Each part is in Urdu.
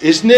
اس نے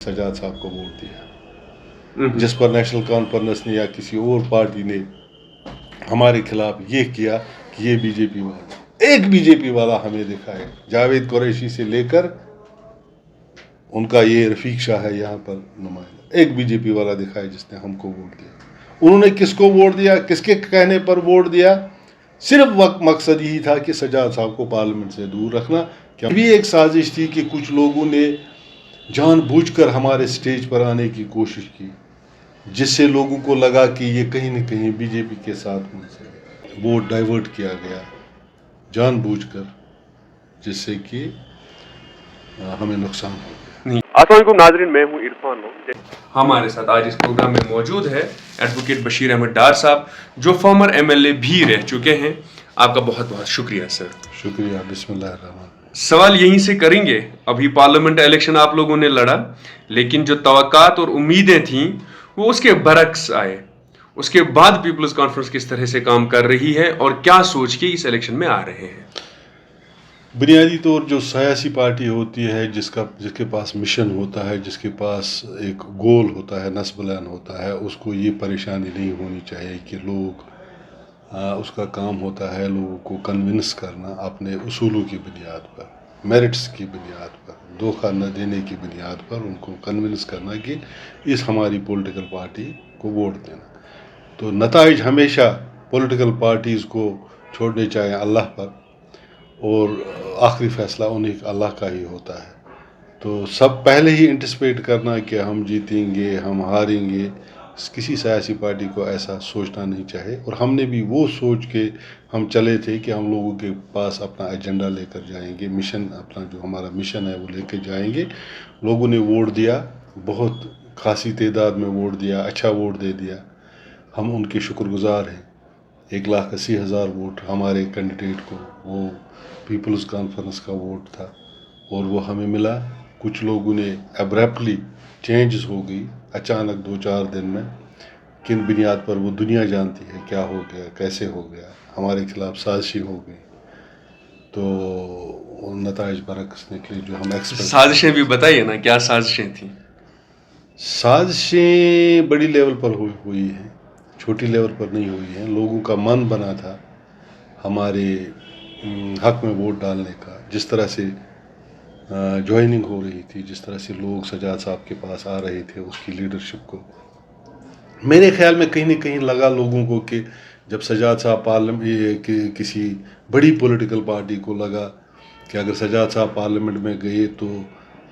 سجاد صاحب کو ووٹ دیا، جس پر نیشنل کانفرنس نے یا کسی اور پارٹی نے ہمارے خلاف یہ کیا کہ یہ بی جے پی والا، ایک بی جے پی والا ہمیں دکھائے، جاوید قریشی سے لے کر ان کا یہ رفیق شاہ ہے یہاں پر نمائندہ، ایک بی جے پی والا دکھائے جس نے ہم کو ووٹ دیا۔ انہوں نے کس کو ووٹ دیا، کس کے کہنے پر ووٹ دیا؟ صرف مقصد یہی تھا کہ سجاد صاحب کو پارلیمنٹ سے دور رکھنا۔ کیا بھی ایک سازش تھی کہ کچھ لوگوں نے جان بوجھ کر ہمارے سٹیج پر آنے کی کوشش کی، جس سے لوگوں کو لگا کہ یہ کہیں نہ کہیں بی جے پی کے ساتھ ووٹ ڈائیورٹ کیا گیا جان بوجھ کر، جس سے کہ ہمیں نقصان ہو گیا۔ السلام علیکم ناظرین، میں ہوں عرفان۔ ہمارے ساتھ آج اس پروگرام میں موجود ہے ایڈوکیٹ بشیر احمد ڈار صاحب، جو فارمر ایم ایل اے بھی رہ چکے ہیں۔ آپ کا بہت بہت شکریہ سر۔ شکریہ۔ بسم اللہ الرحمن۔ سوال یہیں سے کریں گے، ابھی پارلیمنٹ الیکشن آپ لوگوں نے لڑا، لیکن جو توقعات اور امیدیں تھیں وہ اس کے برعکس آئے۔ اس کے بعد پیپلز کانفرنس کس طرح سے کام کر رہی ہے اور کیا سوچ کے اس الیکشن میں آ رہے ہیں؟ بنیادی طور جو سیاسی پارٹی ہوتی ہے، جس کے پاس مشن ہوتا ہے، جس کے پاس ایک گول ہوتا ہے، نصب العین ہوتا ہے، اس کو یہ پریشانی نہیں ہونی چاہیے کہ لوگ اس کا کام ہوتا ہے لوگوں کو کنونس کرنا اپنے اصولوں کی بنیاد پر، میرٹس کی بنیاد پر، دھوکہ نہ دینے کی بنیاد پر ان کو کنونس کرنا کہ اس ہماری پولیٹیکل پارٹی کو ووٹ دینا۔ تو نتائج ہمیشہ پولیٹیکل پارٹیز کو چھوڑنے چاہیے اللہ پر، اور آخری فیصلہ انہیں اللہ کا ہی ہوتا ہے۔ تو سب پہلے ہی انٹسپیٹ کرنا کہ ہم جیتیں گے، ہم ہاریں گے، کسی سیاسی پارٹی کو ایسا سوچنا نہیں چاہے۔ اور ہم نے بھی وہ سوچ کے ہم چلے تھے کہ ہم لوگوں کے پاس اپنا ایجنڈا لے کر جائیں گے، مشن، اپنا جو ہمارا مشن ہے وہ لے کے جائیں گے۔ لوگوں نے ووٹ دیا، بہت خاصی تعداد میں ووٹ دیا، اچھا ووٹ دے دیا، ہم ان کے شکر گزار ہیں۔ 1,80,000 ووٹ ہمارے کینڈیڈیٹ کو، وہ پیپلز کانفرنس کا ووٹ تھا اور وہ ہمیں ملا۔ کچھ لوگوں نے ابرپٹلی چینجز ہو گئی اچانک 2-4 دن میں، کن بنیاد پر وہ دنیا جانتی ہے کیا ہو گیا، کیسے ہو گیا، ہمارے خلاف سازشیں ہو گئی، تو نتائج برعکس نکلے جو ہم ایکسپیکٹ۔ سازشیں بھی بتائیے نا، کیا سازشیں تھیں؟ سازشیں بڑی لیول پر ہوئی ہیں، چھوٹی لیول پر نہیں ہوئی ہیں۔ لوگوں کا من بنا تھا ہمارے حق میں ووٹ ڈالنے کا، جس طرح سے جوائننگ ہو رہی تھی، جس طرح سے لوگ سجاد صاحب کے پاس آ رہے تھے اس کی لیڈرشپ کو، میرے خیال میں کہیں نہ کہیں لگا لوگوں کو کہ جب سجاد صاحب کسی بڑی پولیٹیکل پارٹی کو لگا کہ اگر سجاد صاحب پارلیمنٹ میں گئے تو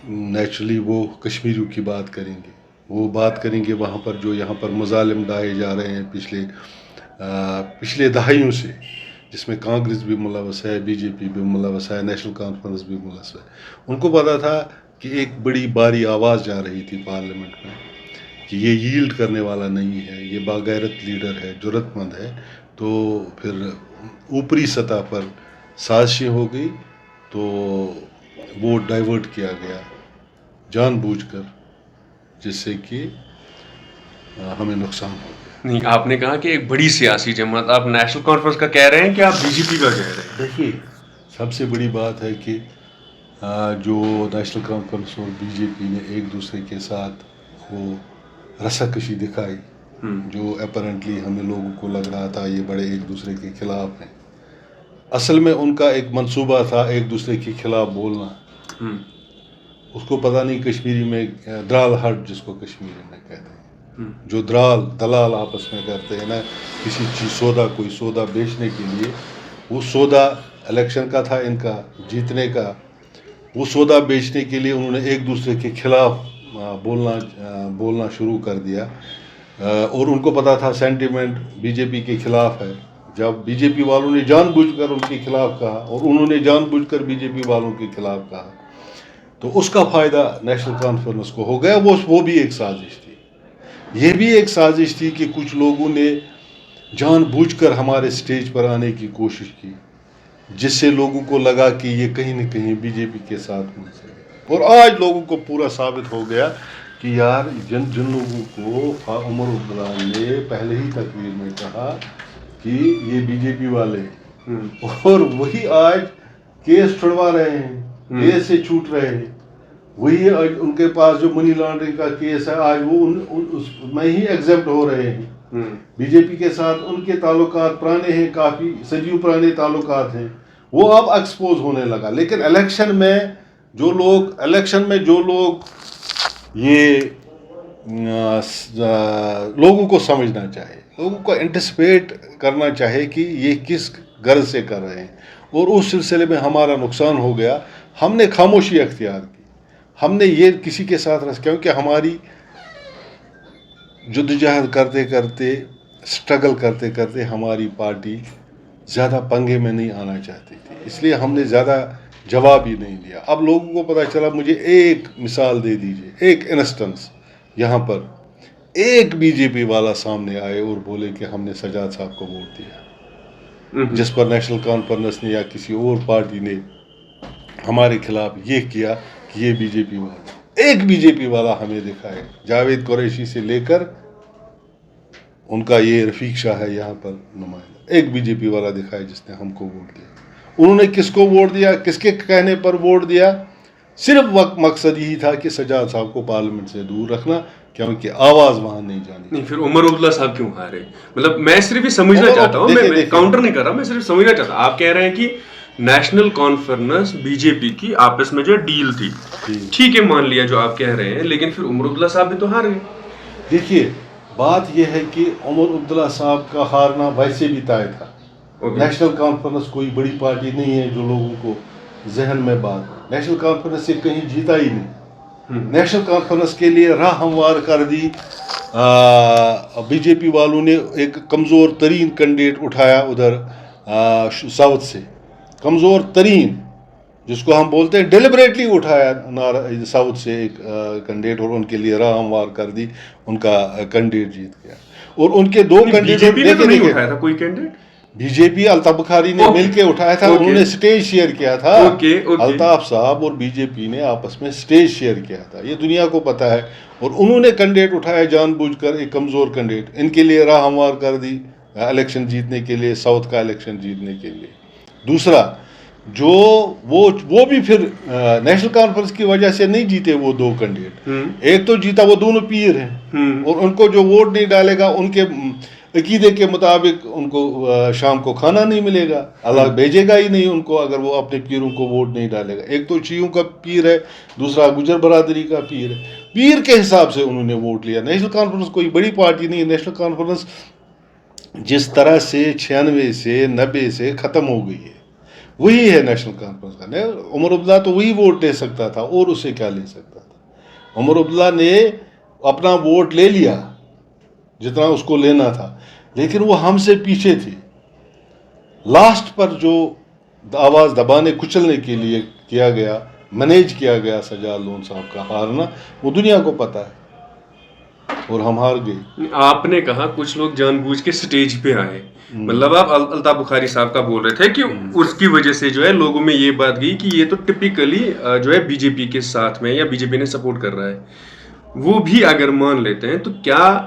نیچرلی وہ کشمیریوں کی بات کریں گے، وہ بات کریں گے وہاں پر جو یہاں پر مظالم ڈھائے جا رہے ہیں پچھلے دہائیوں سے، جس میں کانگریس بھی ملوث ہے، بی جے پی بھی ملوث ہے، نیشنل کانفرنس بھی ملوث ہے. ان کو پتا تھا کہ ایک بڑی باری آواز جا رہی تھی پارلیمنٹ میں کہ یہ ییلڈ کرنے والا نہیں ہے، یہ باغیرت لیڈر ہے، جرت مند ہے. تو پھر اوپری سطح پر سازشیں ہو گئی تو وہ ڈائیورٹ کیا گیا جان بوجھ کر، جس سے کہ ہمیں نقصان ہو گیا. نہیں، آپ نے کہا کہ ایک بڑی سیاسی جماعت، آپ نیشنل کانفرنس کا کہہ رہے ہیں کہ آپ بی جے پی کا کہہ رہے ہیں؟ دیکھیے، سب سے بڑی بات ہے کہ جو نیشنل کانفرنس اور بی جے پی نے ایک دوسرے کے ساتھ وہ رسا کشی دکھائی، جو اپیرنٹلی ہمیں لوگوں کو لگ رہا تھا یہ بڑے ایک دوسرے کے خلاف ہیں. اصل میں ان کا ایک منصوبہ تھا ایک دوسرے کے خلاف بولنا. اس کو پتہ نہیں کشمیری میں درال ہٹ جس کو کشمیری میں کہتے ہیں، جو دلال آپس میں کرتے ہیں نا کسی چیز کوئی سودا بیچنے کے لیے. وہ سودا الیکشن کا تھا ان کا جیتنے کا. وہ سودا بیچنے کے لیے انہوں نے ایک دوسرے کے خلاف بولنا شروع کر دیا، اور ان کو پتا تھا سینٹیمنٹ بی جے پی کے خلاف ہے. جب بی جے پی والوں نے جان بوجھ کر ان کے خلاف کہا اور انہوں نے جان بوجھ کر بی جے پی والوں کے خلاف کہا تو اس کا فائدہ نیشنل کانفرنس کو ہو گیا. وہ بھی ایک سازش تھی. یہ بھی ایک سازش تھی کہ کچھ لوگوں نے جان بوجھ کر ہمارے سٹیج پر آنے کی کوشش کی، جس سے لوگوں کو لگا کہ یہ کہیں نہ کہیں بی جے پی کے ساتھ منسلک ہے. اور آج لوگوں کو پورا ثابت ہو گیا کہ یار جن لوگوں کو عمر عبداللہ نے پہلے ہی تقریر میں کہا کہ یہ بی جے پی والے ہیں، اور وہی آج کیس چھڑوا رہے ہیں، کیس سے چھوٹ رہے ہیں. وہی ان کے پاس جو منی لانڈرنگ کا کیس ہے آج وہ اس میں ہی ایگزیپٹ ہو رہے ہیں. بی جے پی کے ساتھ ان کے تعلقات پرانے ہیں، کافی صدیوں پرانے تعلقات ہیں. وہ اب ایکسپوز ہونے لگا. لیکن الیکشن میں جو لوگ یہ لوگوں کو سمجھنا چاہے، لوگوں کو انٹیسپیٹ کرنا چاہے کہ یہ کس غرض سے کر رہے ہیں، اور اس سلسلے میں ہمارا نقصان ہو گیا. ہم نے خاموشی اختیار کی. ہم نے یہ کسی کے ساتھ کیونکہ ہماری جدوجہد کرتے کرتے اسٹرگل کرتے کرتے ہماری پارٹی زیادہ پنگے میں نہیں آنا چاہتی تھی، اس لیے ہم نے زیادہ جواب ہی نہیں دیا. اب لوگوں کو پتہ چلا. مجھے ایک مثال دے دیجئے، ایک انسٹنس. یہاں پر ایک بی جے پی والا سامنے آئے اور بولے کہ ہم نے سجاد صاحب کو ووٹ دیا، جس پر نیشنل کانفرنس نے یا کسی اور پارٹی نے ہمارے خلاف یہ کیا کہ یہ بی جے پی والا. ایک بی جے پی والا ہمیں دکھائے، جاوید قریشی سے لے کر ان کا یہ رفیق شاہ ہے یہاں پر نمائندہ، ایک بی جے پی والا دکھائے جس نے ہم کو ووٹ دیا. انہوں نے کس کو ووٹ دیا، کس کے کہنے پر ووٹ دیا؟ صرف مقصد یہی تھا کہ سجاد صاحب کو پارلیمنٹ سے دور رکھنا، کیونکہ آواز وہاں نہیں جانی. نہیں، پھر عمر عبداللہ صاحب کیوں ہارے؟ مطلب میں صرف یہ سمجھنا چاہتا ہوں، میں کاؤنٹر نہیں کر رہا، میں صرف سمجھنا چاہتا ہوں. آپ کہہ رہے ہیں کہ نیشنل کانفرنس بی جے پی کی آپس میں جو ڈیل تھی، ٹھیک ہے مان لیا جو آپ کہہ رہے ہیں، لیکن پھر عمر عبداللہ صاحب بھی تو ہار گئے. دیکھیے، بات یہ ہے کہ عمر عبداللہ صاحب کا ہارنا ویسے بھی طے تھا. نیشنل کانفرنس کوئی بڑی پارٹی نہیں ہے جو لوگوں کو ذہن میں بات. نیشنل کانفرنس سے کہیں جیتا ہی نہیں. نیشنل کانفرنس کے لیے راہ ہموار کر دی بی جے پی والوں نے. ایک کمزور ترین کینڈیڈیٹ اٹھایا ادھر ساؤتھ سے، کمزور ترین، جس کو ہم بولتے ہیں ڈیلیبریٹلی اٹھایا ساؤتھ سے ایک کینڈیڈیٹ، اور ان کے لیے راہ ہموار کر دی. ان کا کینڈیڈیٹ جیت گیا. اور ان کے دو کینڈیڈیٹ نہیں اٹھایا تھا کوئی کینڈیڈیٹ، بی جے پی الطاف بخاری نے مل کے اٹھایا تھا. انہوں نے سٹیج شیئر کیا تھا. الطاف صاحب اور بی جے پی نے آپس میں سٹیج شیئر کیا تھا، یہ دنیا کو پتہ ہے. اور انہوں نے کینڈیڈیٹ اٹھایا جان بوجھ کر، ایک کمزور کینڈیڈیٹ، ان کے لیے راہ ہموار کر دی الیکشن جیتنے کے لیے، ساؤتھ کا الیکشن جیتنے کے لیے. دوسرا جو وہ بھی پھر نیشنل کانفرنس کی وجہ سے نہیں جیتے وہ دو کینڈیڈیٹ. ایک تو جیتا، وہ دونوں پیر ہیں، اور ان کو جو ووٹ نہیں ڈالے گا ان کے عقیدے کے مطابق ان کو شام کو کھانا نہیں ملے گا، اللہ بھیجے گا ہی نہیں ان کو اگر وہ اپنے پیروں کو ووٹ نہیں ڈالے گا. ایک تو شیعوں کا پیر ہے، دوسرا گجر برادری کا پیر ہے. پیر کے حساب سے انہوں نے ووٹ لیا. نیشنل کانفرنس کوئی بڑی پارٹی نہیں ہے. نیشنل کانفرنس جس طرح سے 96 سے 90 سے ختم ہو گئی ہے، وہی ہے نیشنل کانفرنس کا. عمر عبداللہ تو وہی ووٹ دے سکتا تھا اور اسے کیا لے سکتا تھا. عمر عبداللہ نے اپنا ووٹ لے لیا جتنا اس کو لینا تھا, لیکن وہ ہم سے پیچھے تھی. لاسٹ پر جو آواز دبانے کچلنے کے لیے کیا گیا, مینیج کیا گیا سجاد لون صاحب کا ہارنا, وہ دنیا کو پتہ ہے, اور ہم ہار گئے. آپ نے کہا کچھ لوگ جان بوجھ کے سٹیج پہ آئے, مطلب آپ الطاف بخاری صاحب کا بول رہے تھے کہ اس کی وجہ سے جو ہے لوگوں میں یہ بات گئی کہ یہ تو ٹپیکلی جو ہے بی جے پی کے ساتھ میں یا بی جے پی نے سپورٹ کر رہا ہے. وہ بھی اگر مان لیتے ہیں تو کیا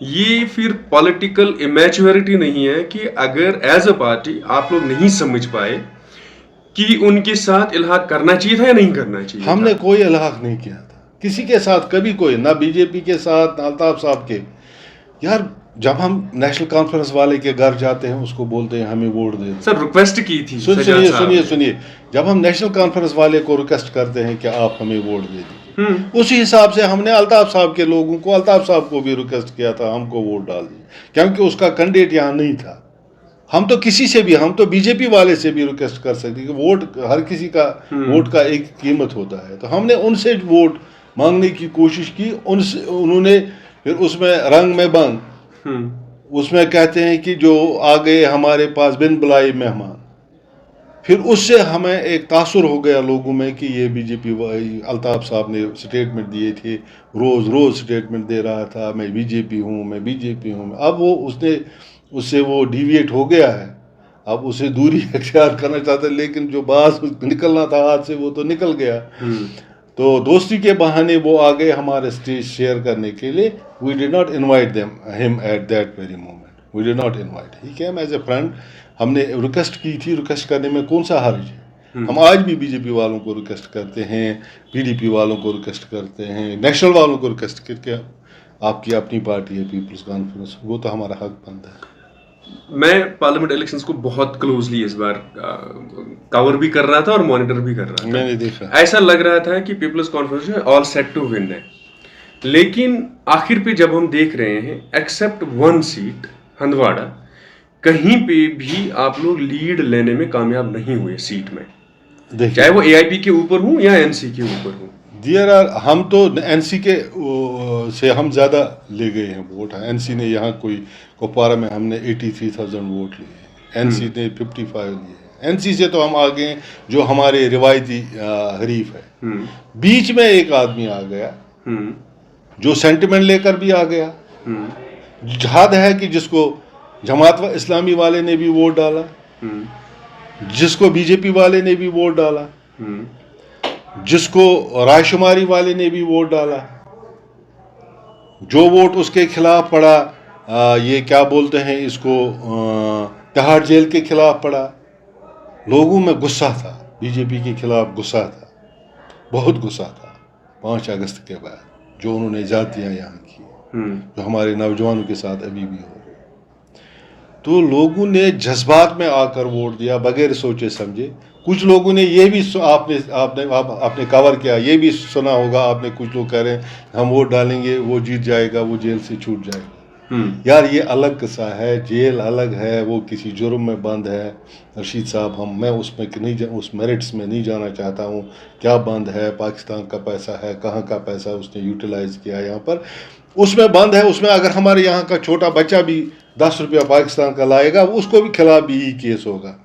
یہ پھر پولیٹیکل امیچورٹی نہیں ہے کہ اگر ایز اے پارٹی آپ لوگ نہیں سمجھ پائے کہ ان کے ساتھ الحاق کرنا چاہیے تھا یا نہیں کرنا چاہیے؟ ہم نے کوئی الحاق نہیں کیا تھا کسی کے ساتھ کبھی, کوئی نہ بی جے پی کے ساتھ نہ الطاف صاحب کے. یار جب ہم نیشنل کانفرنس والے کے گھر جاتے ہیں اس کو بولتے ہیں ہمیں ووٹ دے دو. سر ریکویسٹ کی تھی, سنیے, جب ہم نیشنل کانفرنس والے کو ریکویسٹ کرتے ہیں کہ آپ ہمیں ووٹ دے دیجیے, اسی حساب سے ہم نے الطاف صاحب کے لوگوں کو, الطاف صاحب کو بھی ریکویسٹ کیا تھا ہم کو ووٹ ڈال دیجیے, کیونکہ اس کا کینڈیڈیٹ یہاں نہیں تھا. ہم تو کسی سے بھی, ہم تو بی جے پی والے سے بھی ریکویسٹ کر سکتے کہ ووٹ, ہر کسی کا ووٹ کا ایک قیمت ہوتا ہے. تو ہم نے ان سے ووٹ مانگنے کی کوشش کی, انہوں نے پھر اس میں رنگ میں بنگ, اس میں کہتے ہیں کہ جو آ گئے ہمارے پاس بن بلائے مہمان. پھر اس سے ہمیں ایک تاثر ہو گیا لوگوں میں کہ یہ بی جے پی, الطاف صاحب نے سٹیٹمنٹ دیے تھے, روز سٹیٹمنٹ دے رہا تھا میں بی جے پی ہوں, میں بی جے پی ہوں. اب وہ اس سے وہ ڈیویٹ ہو گیا ہے, اب اسے دوری اختیار کرنا چاہتا ہے, لیکن جو بات نکلنا تھا ہاتھ سے وہ تو نکل گیا. تو دوستی کے بہانے وہ آ گئے ہمارے اسٹیج شیئر کرنے کے لیے. We did not invite him at that very moment, we did not invite, he came as a friend. ہم نے ریکویسٹ کی تھی, ریکویسٹ کرنے میں کون سا حرج ہے. ہم آج بھی بی جے پی والوں کو ریکویسٹ کرتے ہیں, پی ڈی پی والوں کو ریکویسٹ کرتے ہیں, نیشنل والوں کو ریکویسٹ کر کے, آپ کی اپنی پارٹی ہے پیپلز کانفرنس, وہ تو ہمارا حق بنتا ہے. میں پارلیمنٹ الیکشنز کو بہت کلوزلی اس بار کور بھی کر رہا تھا اور مانیٹر بھی کر رہا تھا. میں نے دیکھا, ایسا لگ رہا تھا کہ پیپلز کانفرنس جو ہے آل سیٹ ٹو ون ہے, لیکن آخر پہ جب ہم دیکھ رہے ہیں ایکسیپٹ 1 سیٹ ہندواڑہ, کہیں پہ بھی آپ لوگ لیڈ لینے میں کامیاب نہیں ہوئے سیٹ میں, چاہے وہ اے آئی پی کے اوپر ہوں یا این سی کے اوپر ہوں. ہم تو این سی کے سے ہم زیادہ لے گئے ہیں ووٹ. این سی نے یہاں کوئی کپوارہ میں ہم نے 83,000 ووٹ لیے, این سی نے 55 لیے. این سی سے تو ہم آگے ہیں جو ہمارے روایتی حریف ہے. بیچ میں ایک آدمی آ گیا جو سینٹیمنٹ لے کر بھی آ گیا. جہاد ہے کہ جس کو جماعت اسلامی والے نے بھی ووٹ ڈالا, جس کو بی جے پی والے نے بھی ووٹ ڈالا, جس کو رائے شماری والے نے بھی ووٹ ڈالا. جو ووٹ اس کے خلاف پڑا, یہ کیا بولتے ہیں اس کو, تہاڑ جیل کے خلاف پڑا. لوگوں میں غصہ تھا, بی جے پی کے خلاف غصہ تھا, بہت غصہ تھا 5 اگست کے بعد جو انہوں نے زیادتیاں یہاں کی, جو ہمارے نوجوانوں کے ساتھ ابھی بھی ہو رہی. تو لوگوں نے جذبات میں آ کر ووٹ دیا بغیر سوچے سمجھے. کچھ لوگوں نے یہ بھی آپ نے کور کیا, یہ بھی سنا ہوگا آپ نے, کچھ لوگ کہہ رہے ہیں ہم ووٹ ڈالیں گے وہ جیت جائے گا, وہ جیل سے چھوٹ جائے گا. یار یہ الگ قصہ ہے, جیل الگ ہے, وہ کسی جرم میں بند ہے. رشید صاحب, میں اس میں نہیں, اس میرٹس میں نہیں جانا چاہتا ہوں. کیا بند ہے, پاکستان کا پیسہ ہے, کہاں کا پیسہ اس نے یوٹیلائز کیا یہاں پر, اس میں بند ہے. اس میں اگر ہمارے یہاں کا چھوٹا بچہ بھی 10 روپیہ پاکستان کا لائے گا, اس کو بھی خلاف بھی یہی کیس ہوگا.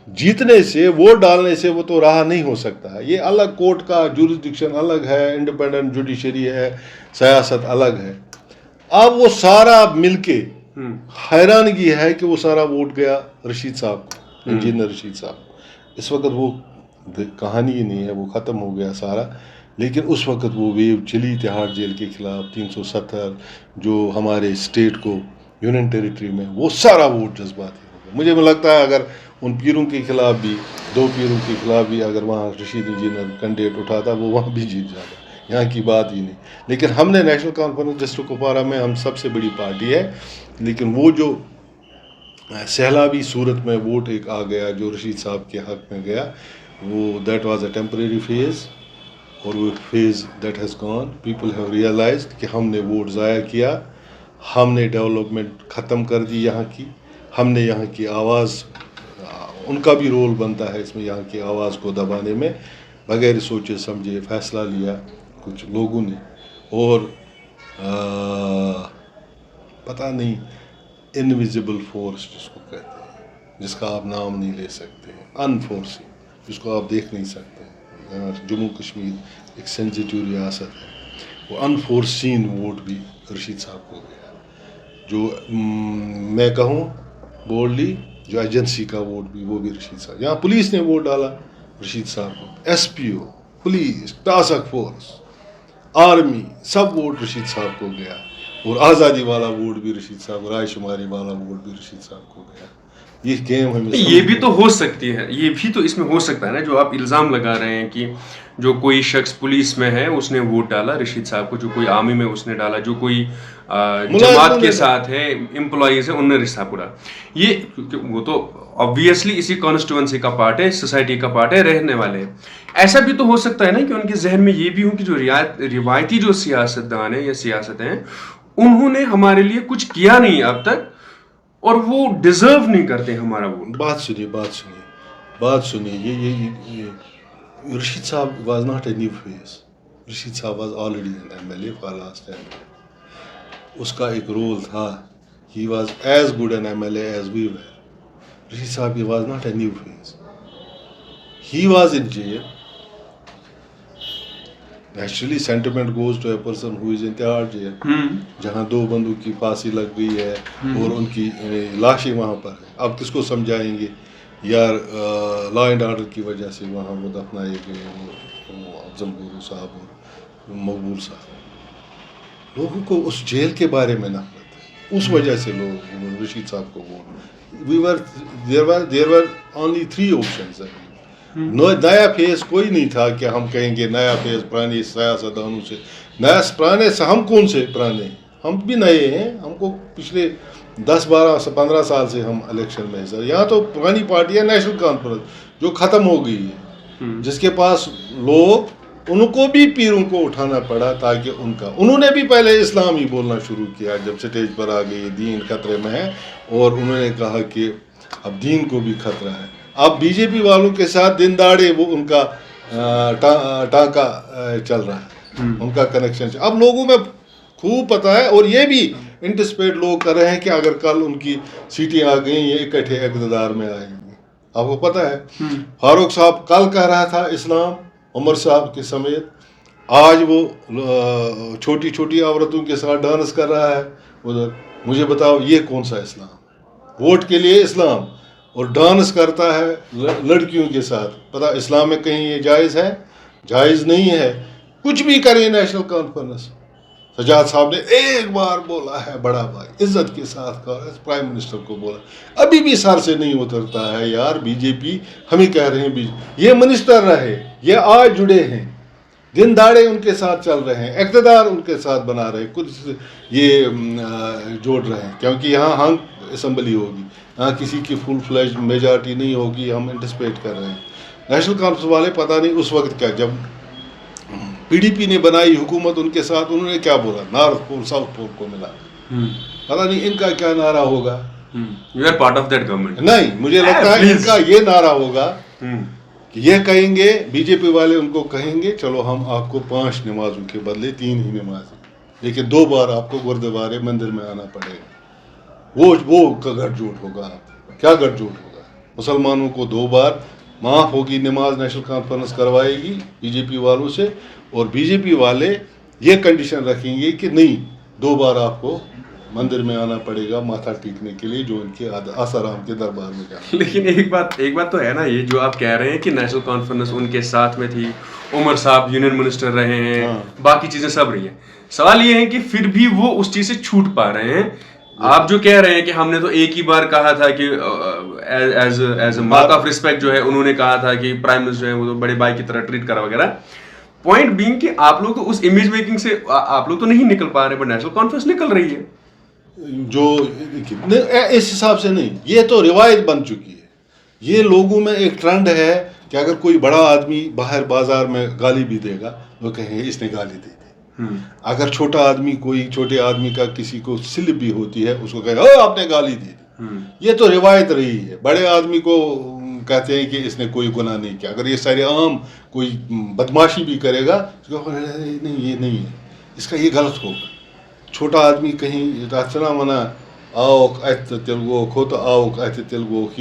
جیتنے سے, ووٹ ڈالنے سے وہ تو رہا نہیں ہو سکتا. یہ الگ کورٹ کا جورسڈکشن الگ ہے, انڈیپینڈنٹ جوڈیشری ہے, سیاست الگ ہے. اب وہ سارا مل کے حیرانگی ہے کہ وہ سارا ووٹ گیا رشید صاحب کو, انجینئر رشید صاحب. اس وقت وہ کہانی ہی نہیں ہے, وہ ختم ہو گیا سارا. لیکن اس وقت وہ ویو چلی تہاڑ جیل کے خلاف, 370 جو ہمارے اسٹیٹ کو یونین ٹیریٹری میں, وہ سارا ووٹ جذباتی ہو گیا. مجھے لگتا ہے اگر ان پیروں کے خلاف بھی, 2 پیروں کے خلاف بھی اگر وہاں رشید انجینئر کینڈیڈیٹ اٹھاتا, وہ وہاں بھی جیت جاتا. یہاں کی بات ہی نہیں. لیکن ہم نے نیشنل کانفرنس ڈسٹرکٹ کپوارہ میں, ہم سب سے بڑی پارٹی ہے, لیکن وہ جو سیلابی صورت میں ووٹ ایک آ گیا جو رشید صاحب کے حق میں گیا, وہ that was a temporary phase, اور وہ phase that has gone. People have realised کہ ہم نے ووٹ ضائع کیا, ہم نے ڈیولپمنٹ ختم کر دی یہاں کی, ہم نے یہاں کی آواز ان کا بھی رول بنتا ہے اس میں یہاں کی آواز کو دبانے میں. بغیر سوچے سمجھے فیصلہ لیا کچھ لوگوں نے, اور پتہ نہیں انویزیبل فورس جس کو کہتے ہیں, جس کا آپ نام نہیں لے سکتے, انفورسین, جس کو آپ دیکھ نہیں سکتے. جموں کشمیر ایک سینسیٹیو ریاست ہے, وہ انفورسین ووٹ بھی رشید صاحب کو گیا, جو میں کہوں بولڈلی جو ایجنسی کا ووٹ بھی وہ بھی رشید صاحب. یہاں پولیس نے ووٹ ڈالا رشید صاحب کو, ایس پی او, پولیس, ٹاسک فورس, آرمی, سب ووٹ رشید صاحب کو گیا. اور آزادی والا ووٹ بھی رشید صاحب, رائے شماری والا ووٹ بھی رشید صاحب کو گیا. یہ گیم ہمیں یہ بھی تو ہو سکتی ہے, یہ بھی تو اس میں ہو سکتا ہے نا, جو آپ الزام لگا رہے ہیں کہ جو کوئی شخص پولیس میں ہے اس نے ووٹ ڈالا رشید صاحب کو, جو کوئی آرمی میں اس نے ڈالا, جو کوئی جماعت کے ساتھ ہے, امپلائیز ہے, انہوں نے رشید صاحب کو ڈالا. یہ وہ تو obviously اسی کانسٹیٹوئنسی کا پارٹ ہے, سوسائٹی کا پارٹ ہے, رہنے والے ہیں. ایسا بھی تو ہو سکتا ہے نا کہ ان کے ذہن میں یہ بھی ہو کہ جو روایتی جو سیاستدان ہیں یا سیاست ہیں انہوں نے ہمارے لیے کچھ کیا نہیں اب تک, اور وہ ڈیزرو نہیں کرتے ہمارا ووٹ. بات سنیے یہ Rashid Sahab was not a new face. Rashid Sahab was already an M L A for last time. اس کا ایک رول تھا, he was as good an M L A as we were. Rashid Sahab he was not a new face. He was in jail. Naturally sentiment goes to a person who is in Tihar jail, جہاں 2 بندوں کی پھانسی لگ گئی ہے اور ان کی لاشیں وہاں پر ہیں. اب کس کو سمجھائیں گے یار, لا اینڈ آرڈر کی وجہ سے وہاں وہ دفنائے گئے وہ افضل گورو صاحب اور مقبول صاحب. لوگوں کو اس جیل کے بارے میں نفرت ہے, اس وجہ سے لوگ رشید صاحب کو there were only 3 options. نیا فیس کوئی نہیں تھا کہ ہم کہیں گے نیا فیس پرانے سیاستدانوں سے. پرانے ہم کون سے پرانے, ہم بھی نئے ہیں. ہم کو پچھلے 10-12-15 سال سے ہم الیکشن میں حصہ. یہاں تو پرانی پارٹی ہے نیشنل کانفرنس جو ختم ہو گئی ہے, جس کے پاس لوگ, ان کو بھی پیروں کو اٹھانا پڑا تاکہ انہوں نے بھی پہلے اسلام ہی بولنا شروع کیا جب سٹیج پر آ گئی دین خطرے میں ہے, اور انہوں نے کہا کہ اب دین کو بھی خطرہ ہے. اب بی جے پی والوں کے ساتھ دن داڑے وہ ان کا ٹانکا چل رہا ہے, ان کا کنیکشن. اب لوگوں میں خوب پتہ ہے, اور یہ بھی انٹسپیٹ لوگ کر رہے ہیں کہ اگر کل ان کی سیٹیں آ گئیں یہ اکٹھے اقتدار میں آئیں گے. آپ کو پتہ ہے فاروق صاحب کل کہہ رہا تھا اسلام عمر صاحب کے سمیت, آج وہ چھوٹی چھوٹی عورتوں کے ساتھ ڈانس کر رہا ہے ادھر. مجھے بتاؤ یہ کون سا اسلام؟ ووٹ کے لیے اسلام اور ڈانس کرتا ہے لڑکیوں کے ساتھ. پتہ اسلام میں کہیں یہ جائز ہے؟ جائز نہیں ہے. کچھ بھی کرے نیشنل کانفرنس. سجاد صاحب نے ایک بار بولا ہے بڑا بھائی, عزت کے ساتھ پرائم منسٹر کو بولا, ابھی بھی سر سے نہیں اترتا ہے یار. بی جے پی ہم ہی کہہ رہے ہیں یہ منسٹر رہے, یہ آج جڑے ہیں, دن داڑے ان کے ساتھ چل رہے ہیں, اقتدار ان کے ساتھ بنا رہے, کچھ یہ جوڑ رہے ہیں, کیونکہ یہاں ہنگ اسمبلی ہوگی, یہاں کسی کی فل فلیج میجارٹی نہیں ہوگی. ہم انٹسپیٹ کر رہے ہیں. نیشنل کانفرنس والے پتہ نہیں اس وقت کیا, جب پی ڈی پی نے بنائی حکومت ان کے ساتھ, انہوں نے کیا بولا نارتھ پول ساؤتھ پول کو ملا. پتہ نہیں ان کا کیا نعرہ ہوگا. You are part of that government. نہیں, مجھے لگتا ہے ان کا یہ نعرہ ہوگا کہ یہ کہیں گے, بی جے پی والے ان کو کہیں گے چلو ہم آپ کو 5 نمازوں کے بدلے 3 ہی نمازیں, لیکن 2 بار آپ کو گردوارے مندر میں آنا پڑے گا. وہ گٹھ جھوٹ ہوگا. کیا گٹھ جھوٹ ہوگا؟ مسلمانوں کو 2 بار معاف ہوگی نماز, نیشنل کانفرنس کروائے گی بی جے پی والوں سے, اور بی جے پی والے یہ کنڈیشن رکھیں گے کہ نہیں 2 بار آپ کو مندر میں آنا پڑے گا ماتھا ٹیکنے کے لیے, جو ان کے آسارام کے دربار میں جانا. لیکن ایک بات تو ہے نا, یہ جو آپ کہہ رہے ہیں کہ نیشنل کانفرنس ان کے ساتھ میں تھی, عمر صاحب یونین منسٹر رہے ہیں, باقی چیزیں سب رہی ہیں. سوال یہ ہے کہ پھر بھی وہ اس چیز سے چھوٹ پا رہے ہیں. آپ جو کہہ رہے ہیں کہ ہم نے تو ایک ہی بار کہا تھا کہ as a mark of respect جو ہے انہوں نے کہا تھا کہ پرائم منسٹر ہے وہ تو بڑے بھائی کی طرح ٹریٹ کرا وغیرہ. پوائنٹ بینگ کہ آپ لوگ تو اس امیج میکنگ سے آپ لوگ تو نہیں نکل پا رہے, بٹ نیشنل کانفرنس نکل رہی ہے. جو اس حساب سے نہیں, یہ تو روایت بن چکی ہے. یہ لوگوں میں ایک ٹرینڈ ہے کہ اگر کوئی بڑا آدمی باہر بازار میں گالی بھی دے گا وہ کہیں گے اس نے گالی دے دی. اگر چھوٹا آدمی کوئی چھوٹے آدمی کا کسی کو سلپ بھی ہوتی ہے اس کو کہے آپ نے گالی دی. یہ تو روایت رہی ہے. بڑے آدمی کو کہتے ہیں کہ اس نے کوئی گناہ نہیں کیا. اگر یہ سارے عام کوئی بدماشی بھی کرے گا نہیں یہ نہیں ہے, اس کا یہ غلط ہوگا. چھوٹا آدمی کہیں رچنا ونا آوک ات تل گوک ہو تو آوک ات تل گوک,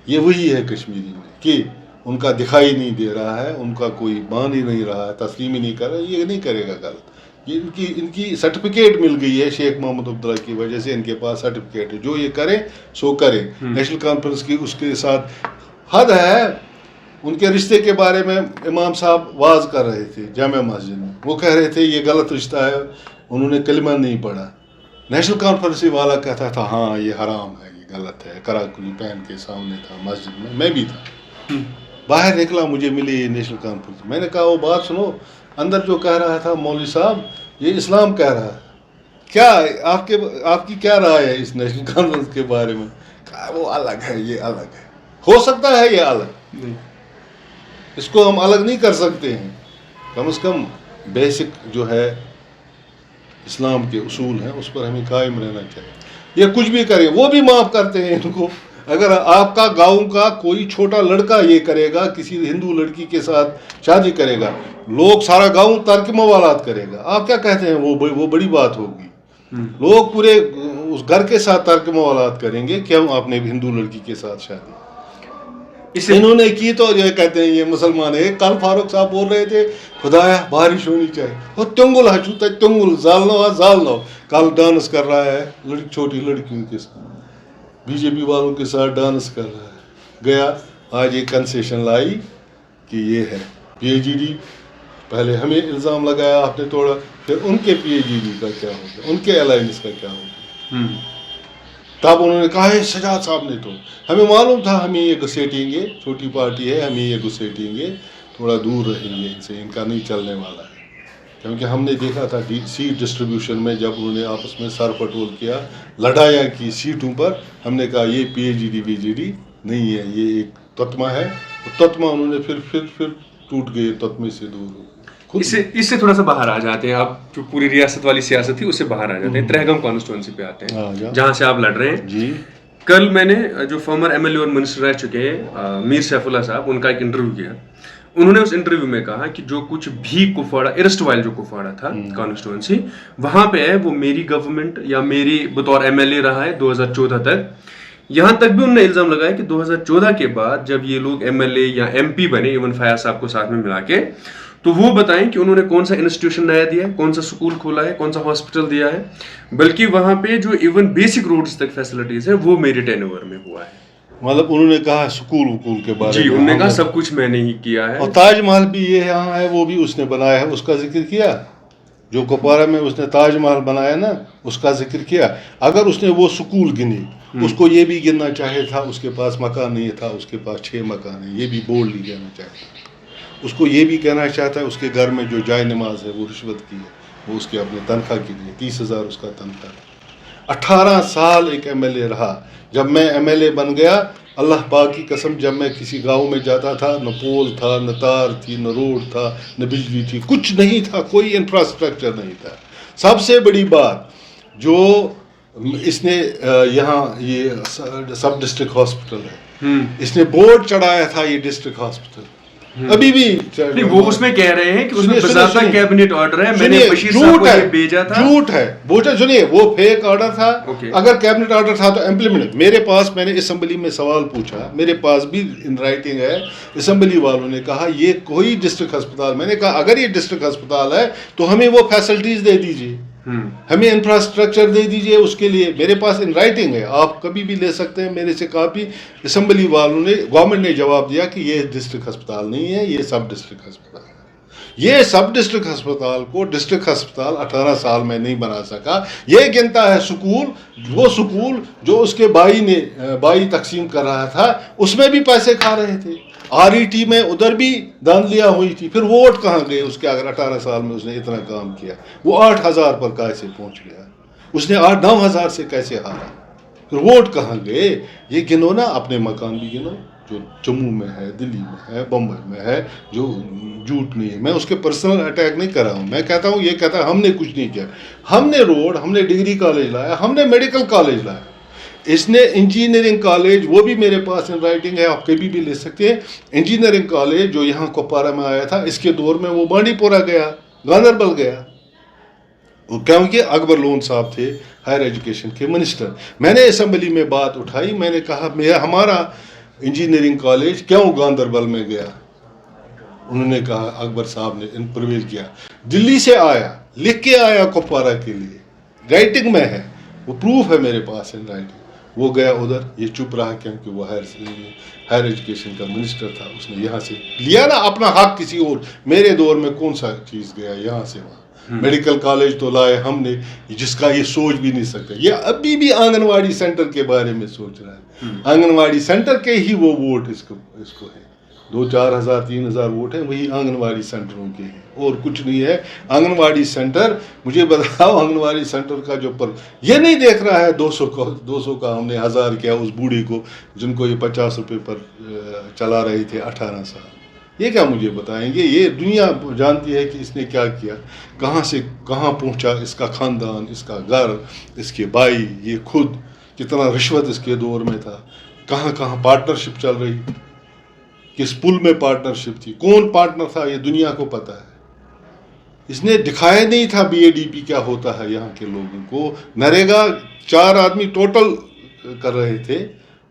یہ وہی ہے کشمیری میں کہ ان کا دکھائی نہیں دے رہا ہے, ان کا کوئی مان ہی نہیں رہا ہے, تسلیم ہی نہیں کر رہا ہے, یہ نہیں کرے گا غلط. یہ ان کی سرٹیفکیٹ مل گئی ہے شیخ محمد عبداللہ کی وجہ سے, ان کے پاس سرٹیفکیٹ ہے, جو یہ کرے سو کرے. نیشنل کانفرنس کی اس کے ساتھ حد ہے. ان کے رشتے کے بارے میں امام صاحب واز کر رہے تھے جامع مسجد میں, وہ کہہ رہے تھے یہ غلط رشتہ ہے, انہوں نے کلمہ نہیں پڑھا. نیشنل کانفرنس والا کہتا تھا ہاں یہ حرام ہے, یہ غلط ہے, کراکلی پہن کے سامنے تھا مسجد میں بھی تھا. باہر نکلا مجھے ملی یہ نیشنل کانفرنس, میں نے کہا وہ بات سنو, اندر جو کہہ رہا تھا مولوی صاحب یہ اسلام کہہ رہا ہے, کیا آپ کی کیا رائے ہے اس نیشنل کانفرنس کے بارے میں؟ کہا وہ الگ ہے, یہ الگ ہے. ہو سکتا ہے یہ الگ, اس کو ہم الگ نہیں کر سکتے ہیں. کم از کم بیسک جو ہے اسلام کے اصول ہیں اس پر ہمیں قائم رہنا چاہیے. یہ کچھ بھی کرے وہ بھی معاف کرتے ہیں ان کو. اگر آپ کا گاؤں کا کوئی چھوٹا لڑکا یہ کرے گا, کسی ہندو لڑکی کے ساتھ شادی کرے گا, لوگ سارا گاؤں ترک موالات کرے گا. آپ کیا کہتے ہیں وہ بڑی بات ہوگی. لوگ پورے اس گھر کے ساتھ ترک موالات کریں گے, کیوں آپ نے ہندو لڑکی کے ساتھ شادی انہوں نے کی تو یہ کہتے ہیں یہ مسلمان ہے. کل فاروق صاحب بول رہے تھے خدایا بارش ہونی چاہیے, وہ تنگل ہچوتا تنگل زالنو کل ڈانس کر رہا ہے چھوٹی لڑکیوں کے ساتھ, بی جے پی والوں کے ساتھ ڈانس کر رہا ہے. گیا آج ایک کنسیشن لائی کہ یہ ہے پی ایچ ڈی. پہلے ہمیں الزام لگایا آپ نے توڑا, پھر ان کے پی ایچ ڈی کا کیا ہوگا, ان کے الائنس کا کیا ہوگا. تب انہوں نے کہا ہے سجاد صاحب نے تو ہمیں معلوم تھا ہمیں یہ گھسیٹیں گے, چھوٹی پارٹی ہے ہمیں یہ گھسیٹیں گے, تھوڑا دور رہیں گے ان سے, ان کا نہیں چلنے والا ہے. کیونکہ ہم نے دیکھا تھا سیٹ ڈسٹریبیوشن میں جب انہوں نے آپس میں سر پٹول کیا, لڑایا کی سیٹوں پر, ہم نے کہا یہ پی ایچ ڈی وی جی ڈی نہیں ہے, یہ ایک تتمہ ہے. تتمہ انہوں نے پھر ٹوٹ گئے, تتمے سے دور ہو. اس سے تھوڑا سا باہر آ جاتے ہیں آپ, جو پوری ریاست والی سیاست تھی اس سے باہر آ جاتے ہیں, ترہگم کانسٹیٹوئنسی پہ آتے ہیں جہاں سے آپ لڑ رہے ہیں. جی کل میں نے جو فارمر ایم ایل اے اور منسٹر رہ چکے ہیں میر سیف اللہ صاحب, ان کا ایک انٹرویو کیا. انہوں نے اس انٹرویو میں کہا کہ جو کچھ بھی کپواڑہ ارسٹ وائل جو کپواڑہ تھا کانسٹیٹوئنسی, وہاں پہ ہے وہ میری گورنمنٹ یا میری بطور ایم ایل اے رہا ہے 2014 تک. یہاں تک بھی انہوں نے الزام لگایا کہ 2014 کے بعد جب یہ لوگ ایم ایل اے یا ایم پی بنے, ایون فیاض صاحب کو ساتھ میں ملا کے, تو وہ بتائیں کہ انہوں نے کون سا انسٹیٹیوشن نیا دیا ہے, کون سا اسکول کھولا ہے, کون سا ہاسپٹل دیا ہے, بلکہ وہاں پہ جو ایون بیسک روڈز تک فیسلٹیز ہے وہ میرے ٹین اوور میں ہوا ہے. مطلب انہوں نے کہا سکول وکول کے بارے میں, جی انہوں نے کہا سب کچھ میں نے ہی کیا ہے. اور تاج محل بھی یہ یہاں ہے وہ بھی اس نے بنایا ہے, اس کا ذکر کیا. جو کپوارہ میں اس نے تاج محل بنایا نا اس کا ذکر کیا. اگر اس نے وہ سکول گنے, اس کو یہ بھی گننا چاہے تھا اس کے پاس مکان نہیں تھا, اس کے پاس 6 مکان ہیں, یہ بھی بولڈلی کہنا چاہتا. اس کو یہ بھی کہنا چاہتا ہے اس کے گھر میں جو جائے نماز ہے وہ رشوت کی ہے, وہ اس کے اپنے تنخواہ کے لیے 30,000 اس کا تنخواہ ہے. 18 سال ایک ایم ایل اے رہا. جب میں ایم ایل اے بن گیا, اللہ پاک کی قسم, جب میں کسی گاؤں میں جاتا تھا نہ پول تھا, نہ تار تھی, نہ روڈ تھا, نہ بجلی تھی, کچھ نہیں تھا, کوئی انفراسٹرکچر نہیں تھا. سب سے بڑی بات جو اس نے یہاں یہ سب ڈسٹرکٹ ہاسپٹل ہے, اس نے بورڈ چڑھایا تھا یہ ڈسٹرکٹ ہاسپٹل, ابھی بھی وہ اس میں کہہ رہے ہیں کہ اس میں باضابطہ کیبنٹ آرڈر ہے, میں نے بشیر صاحب کو یہ بھیجا تھا. جھوٹ ہے, بوجھا سنیے, وہ فیک آرڈر تھا. اگر کیبنٹ آرڈر تھا تو امپلیمنٹ. میرے پاس, میں نے اسمبلی میں سوال پوچھا, میرے پاس بھی ان رائٹنگ ہے, اسمبلی والوں نے کہا یہ کوئی ڈسٹرکٹ ہسپتال, میں نے کہا اگر یہ ڈسٹرکٹ ہسپتال ہے تو ہمیں وہ فیسلٹیز دے دیجیے, ہمیں انفراسٹرکچر دے دیجیے اس کے لیے. میرے پاس ان رائٹنگ ہے, آپ کبھی بھی لے سکتے ہیں میرے سے کاپی. اسمبلی والوں نے, گورنمنٹ نے جواب دیا کہ یہ ڈسٹرکٹ ہسپتال نہیں ہے, یہ سب ڈسٹرکٹ ہسپتال ہے. یہ سب ڈسٹرکٹ ہسپتال کو ڈسٹرکٹ ہسپتال 18 سال میں نہیں بنا سکا. یہ گنتا ہے سکول, وہ سکول جو اس کے بائی تقسیم کر رہا تھا, اس میں بھی پیسے کھا رہے تھے. آر ای ٹی میں ادھر بھی دھاندلیاں ہوئی تھی. پھر ووٹ کہاں گئے اس کے؟ اگر 18 سال میں اس نے اتنا کام کیا, وہ 8,000 پر کیسے پہنچ گیا, اس نے 8-9,000 سے کیسے ہارا, پھر ووٹ کہاں گئے؟ یہ گنو نا, اپنے مکان بھی گنو جو جموں میں ہے, دلی میں ہے, بمبئی میں ہے, جو جھوٹ نہیں ہے. میں اس کے پرسنل اٹیک نہیں کر رہا ہوں, میں کہتا ہوں, یہ کہتا ہے ہم نے کچھ نہیں کیا. ہم نے روڈ, ہم نے ڈگری کالج لایا, ہم نے میڈیکل کالج لایا. اس نے انجینئرنگ کالج، وہ بھی میرے پاس ان رائٹنگ ہے، آپ کبھی بھی لے سکتے ہیں، انجینئرنگ کالج جو یہاں کپوارہ میں آیا تھا، اس کے دور میں وہ بانڈی پورہ گیا، گاندربل گیا، کیونکہ اکبر لون صاحب تھے ہائر ایجوکیشن کے منسٹر. میں نے اسمبلی میں بات اٹھائی، میں نے کہا ہمارا انجینئرنگ کالج کیوں گاندربل میں گیا؟ انہوں نے کہا اکبر صاحب نے پرویل کیا، دلی سے آیا، لکھ کے آیا کپوارہ کے لیے، رائٹنگ میں ہے، وہ پروف ہے میرے پاس ان رائٹنگ. وہ گیا ادھر، یہ چپ رہا کیونکہ وہ ہائر ایجوکیشن کا منسٹر تھا، اس نے یہاں سے لیا نا اپنا حق کسی اور. میرے دور میں کون سا چیز گیا یہاں سے وہاں؟ میڈیکل کالج تو لائے ہم نے، جس کا یہ سوچ بھی نہیں سکتا. یہ ابھی بھی آنگن واڑی سینٹر کے بارے میں سوچ رہا ہے. آنگن واڑی سینٹر کے ہی وہ ووٹ اس کو ہے، 2-4 ہزار 3 ہزار ووٹ ہیں، وہی آنگن واڑی سینٹروں کے ہیں، اور کچھ نہیں ہے. آنگن واڑی سینٹر، مجھے بتاؤ آنگن واڑی سینٹر کا جو یہ نہیں دیکھ رہا ہے 200 کا ہم نے 1000 کیا اس بوڑھی کو جن کو یہ 50 روپے پر چلا رہی تھے 18 سال. یہ کیا مجھے بتائیں گے؟ یہ دنیا جانتی ہے کہ اس نے کیا کیا، کہاں سے کہاں پہنچا، اس کا خاندان، اس کا گھر، اس کے بھائی، یہ خود کتنا رشوت اس کے دور میں تھا، کہاں کہاں پارٹنرشپ چل رہی، کس پل میں پارٹنرشپ تھی، کون پارٹنر تھا، یہ دنیا کو پتہ ہے. اس نے دکھایا نہیں تھا BADP کیا ہوتا ہے یہاں کے لوگوں کو. نریگا 4 آدمی ٹوٹل کر رہے تھے،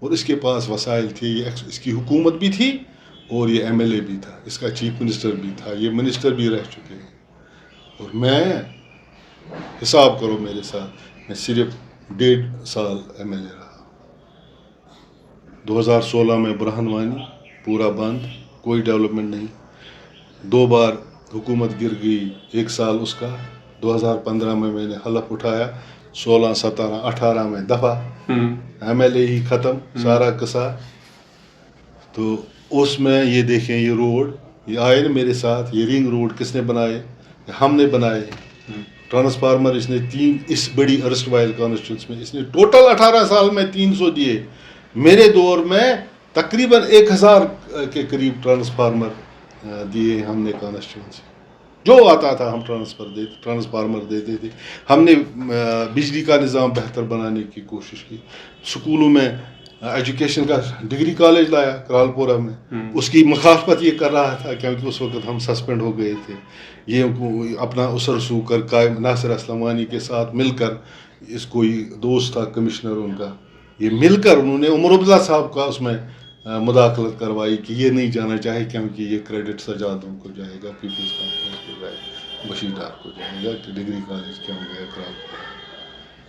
اور اس کے پاس وسائل تھے، اس کی حکومت بھی تھی، اور یہ MLA بھی تھا، اس کا چیف منسٹر بھی تھا، یہ منسٹر بھی رہ چکے ہیں. اور میں حساب کرو میرے ساتھ، میں صرف 1.5 سال MLA رہا. 2016 میں برہان وانی پورا بند، کوئی ڈیولپمنٹ نہیں. 2 بار حکومت گر گئی، 1 سال اس کا. 2015 میں نے حلف اٹھایا، 16, 17, 18 میں دفعہ، MLA ہی ختم، سارا قصہ. تو اس میں یہ دیکھیں، یہ روڈ، یہ آئے نا میرے ساتھ، یہ رنگ روڈ کس نے بنائے؟ ہم نے بنائے. ٹرانسفارمر اس نے 3 اس بڑی ارسٹ وائل کانسٹیٹوئنسی میں اس نے ٹوٹل 18 سال میں 300 دیے. میرے دور میں تقریباً 1000 کے قریب ٹرانسفارمر دیے ہم نے کانسٹیٹوئنسی. جو آتا تھا ہم ٹرانسفارمر دیتے تھے. ہم نے بجلی کا نظام بہتر بنانے کی کوشش کی. سکولوں میں ایجوکیشن کا ڈگری کالج لایا کرالپورہ میں. اس کی مخالفت یہ کر رہا تھا کیونکہ اس وقت ہم سسپینڈ ہو گئے تھے. یہ اپنا اسر سو کر قائم ناصر اسلم وانی کے ساتھ مل کر، اس کو دوست تھا کمشنر ان کا، یہ مل کر انہوں نے عمر عبداللہ صاحب کا اس میں مداخلت کروائی کہ یہ نہیں جانا چاہے کیونکہ یہ کریڈٹ سجادوں کو جائے گا، پیپلز کانفرنس کو جائے گا، بشیر ڈار کو جائے گا، کہ ڈگری کالج کیوں گیا کرالپورہ.